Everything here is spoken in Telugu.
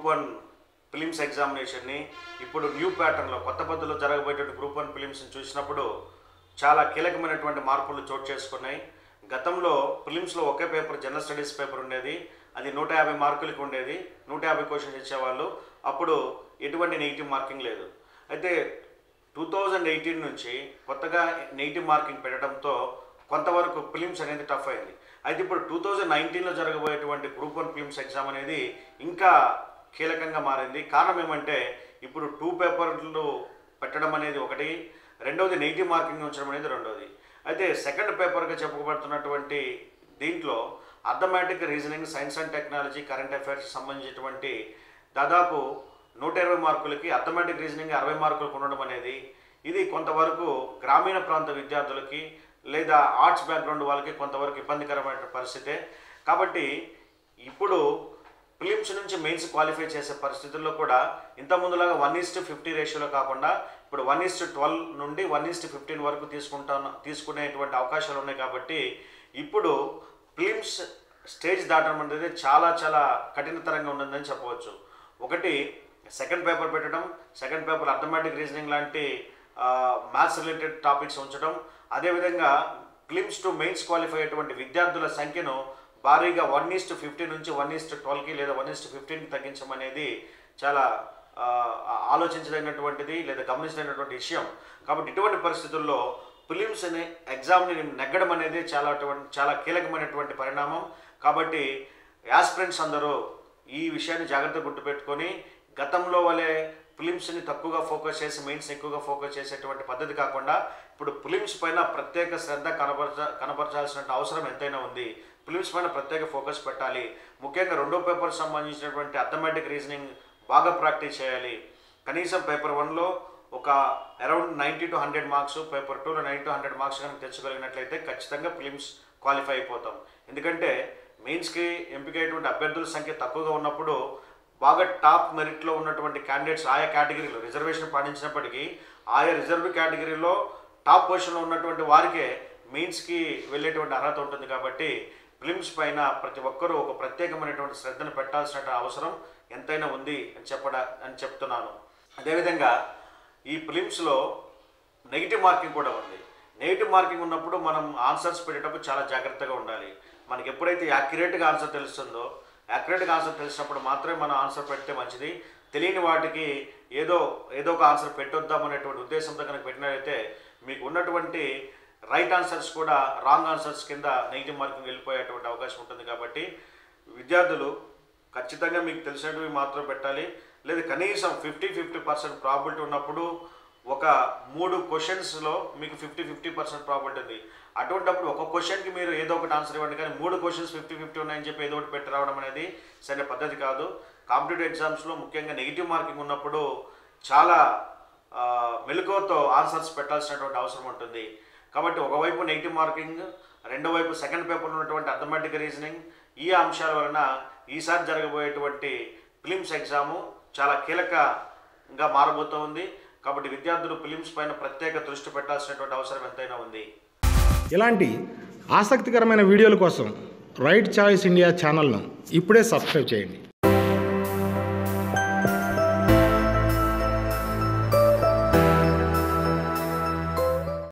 గ్రూప్ 1 ప్రిలిమ్స్ ఎగ్జామినేషన్ని ఇప్పుడు న్యూ ప్యాటర్న్లో కొత్త పద్ధతిలో జరగబోయేటువంటి గ్రూప్ 1 ప్రిలిమ్స్ని చూసినప్పుడు చాలా కీలకమైనటువంటి మార్పులు చోటు చేసుకున్నాయి. గతంలో ప్రిలిమ్స్లో ఒకే పేపర్ జనరల్ స్టడీస్ పేపర్ ఉండేది. అది 150 మార్కులకి ఉండేది. 150 క్వశ్చన్స్ ఇచ్చేవాళ్ళు. అప్పుడు ఎటువంటి నెగిటివ్ మార్కింగ్ లేదు. అయితే 2018 నుంచి కొత్తగా నెగిటివ్ మార్కింగ్ పెట్టడంతో కొంతవరకు ప్రిలిమ్స్ అనేది టఫ్ అయింది. అయితే ఇప్పుడు 2019లో జరగబోయేటువంటి గ్రూప్ 1 ప్రిలిమ్స్ ఎగ్జామ్ అనేది ఇంకా కీలకంగా మారింది. కారణం ఏమంటే ఇప్పుడు 2 పేపర్లు పెట్టడం అనేది ఒకటి, రెండవది నెగిటివ్ మార్కింగ్ ఉంచడం అనేది రెండవది. అయితే సెకండ్ పేపర్గా చెప్పుకోబడుతున్నటువంటి దీంట్లో arithmetic, reasoning, science and technology, current affairs సంబంధించినటువంటి దాదాపు 120 మార్కులకి అర్థమెటిక్, రీజనింగ్ 60 మార్కులకు ఉండడం అనేది ఇది కొంతవరకు గ్రామీణ ప్రాంత విద్యార్థులకి లేదా ఆర్ట్స్ బ్యాక్గ్రౌండ్ వాళ్ళకి కొంతవరకు ఇబ్బందికరమైన పరిస్థితే. కాబట్టి ఇప్పుడు ప్రిలిమ్స్ నుంచి మెయిన్స్ క్వాలిఫై చేసే పరిస్థితుల్లో కూడా ఇంతకుముందులాగా 1:50 రేషియోలో కాకుండా ఇప్పుడు 1:12 నుండి 1:15 వరకు తీసుకునేటువంటి అవకాశాలు ఉన్నాయి. కాబట్టి ఇప్పుడు ప్రిలిమ్స్ స్టేజ్ దాటడం అనేది చాలా చాలా కఠినతరంగా ఉందని చెప్పవచ్చు. ఒకటి సెకండ్ పేపర్ పెట్టడం, సెకండ్ పేపర్ అర్థమెటిక్, రీజనింగ్ లాంటి మ్యాథ్స్ రిలేటెడ్ టాపిక్స్ ఉంచడం, అదేవిధంగా ప్రిలిమ్స్ టు మెయిన్స్ క్వాలిఫై అయ్యేటువంటి విద్యార్థుల సంఖ్యను భారీగా 1:50 నుంచి 1:12కి లేదా 1:15కి తగ్గించమనేది చాలా ఆలోచించదగినటువంటిది లేదా గమనించదగినటువంటి విషయం. కాబట్టి ఇటువంటి పరిస్థితుల్లో ప్రిలిమ్స్ అనే ఎగ్జామ్ని నెగ్గడం అనేది చాలా కీలకమైనటువంటి పరిణామం. కాబట్టి యాస్పిరెంట్స్ అందరూ ఈ విషయాన్ని జాగ్రత్తగా గుర్తుపెట్టుకొని గతంలో వలె ప్రిలిమ్స్ని తక్కువగా ఫోకస్ చేసి మెయిన్స్ ఎక్కువగా ఫోకస్ చేసేటువంటి పద్ధతి కాకుండా ఇప్పుడు ప్రిలిమ్స్ పైన ప్రత్యేక శ్రద్ధ కనపరచాల్సిన అవసరం ఎంతైనా ఉంది. ప్రిలిమ్స్ పైన ప్రత్యేక ఫోకస్ పెట్టాలి. ముఖ్యంగా రెండో పేపర్ సంబంధించినటువంటి అర్థమెటిక్, రీజనింగ్ బాగా ప్రాక్టీస్ చేయాలి. కనీసం పేపర్ 1లో ఒక అరౌండ్ 90 to 100 మార్క్స్, పేపర్ 2లో 90 to 100 మార్క్స్ కనుక తెచ్చుకోగలిగినట్లయితే ఖచ్చితంగా ప్రిలిమ్స్ క్వాలిఫై అయిపోతాం. ఎందుకంటే మెయిన్స్కి ఎంపికయ్యేటువంటి అభ్యర్థుల సంఖ్య తక్కువగా ఉన్నప్పుడు బాగా టాప్ మెరిట్లో ఉన్నటువంటి క్యాండిడేట్స్ ఆయా కేటగిరీలో రిజర్వేషన్ పాటించినప్పటికీ ఆయా రిజర్వ్ కేటగిరీలో టాప్ పొజిషన్లో ఉన్నటువంటి వారికే మెయిన్స్కి వెళ్ళేటువంటి అర్హత ఉంటుంది. కాబట్టి ప్రిలిమ్స్ పైన ప్రతి ఒక్కరూ ఒక ప్రత్యేకమైనటువంటి శ్రద్ధను పెట్టాల్సిన అవసరం ఎంతైనా ఉంది అని చెప్తున్నాను. అదేవిధంగా ఈ ప్రిలిమ్స్లో నెగిటివ్ మార్కింగ్ కూడా ఉంది. నెగిటివ్ మార్కింగ్ ఉన్నప్పుడు మనం ఆన్సర్స్ పెట్టేటప్పుడు చాలా జాగ్రత్తగా ఉండాలి. మనకి ఎప్పుడైతే యాక్యురేట్గా ఆన్సర్ తెలుస్తుందో, యాక్యురేట్గా ఆన్సర్ తెలిసినప్పుడు మాత్రమే మనం ఆన్సర్ పెడితే మంచిది. తెలియని వాటికి ఏదో ఒక ఆన్సర్ పెట్టొద్దామనేటువంటి ఉద్దేశంతో కనుక పెట్టినట్లయితే మీకు ఉన్నటువంటి రైట్ ఆన్సర్స్ కూడా రాంగ్ ఆన్సర్స్ కింద నెగిటివ్ మార్కింగ్ వెళ్ళిపోయేటువంటి అవకాశం ఉంటుంది. కాబట్టి విద్యార్థులు ఖచ్చితంగా మీకు తెలిసినవి మాత్రం పెట్టాలి. లేదా కనీసం 50% ప్రాబిలిటీ ఉన్నప్పుడు ఒక 3 క్వశ్చన్స్లో మీకు 50% ప్రాబిలిటీ ఉంది. అటువంటిప్పుడు ఒక క్వశ్చన్కి మీరు ఏదో ఒకటి ఆన్సర్ ఇవ్వండి. కానీ 3 క్వశ్చన్స్ 50-50 ఉన్నాయని చెప్పి ఏదో ఒకటి పెట్టి రావడం అనేది సరైన పద్ధతి కాదు. కాంపిటేటివ్ ఎగ్జామ్స్లో ముఖ్యంగా నెగిటివ్ మార్కింగ్ ఉన్నప్పుడు చాలా మెలకువతో ఆన్సర్స్ పెట్టాల్సినటువంటి అవసరం ఉంటుంది. కాబట్టి ఒకవైపు నెగిటివ్ మార్కింగ్, రెండో వైపు సెకండ్ పేపర్లో ఉన్నటువంటి అర్థమెటిక్, రీజనింగ్, ఈ అంశాల వలన ఈసారి జరగబోయేటువంటి ప్రిలిమ్స్ ఎగ్జాము చాలా కీలకంగా మారబోతోంది. కాబట్టి విద్యార్థులు ప్రిలిమ్స్ పైన ప్రత్యేక దృష్టి పెట్టాల్సినటువంటి అవసరం ఎంతైనా ఉంది. ఇలాంటి ఆసక్తికరమైన వీడియోల కోసం రైట్ చాయిస్ ఇండియా ఛానల్ను ఇప్పుడే సబ్స్క్రైబ్ చేయండి.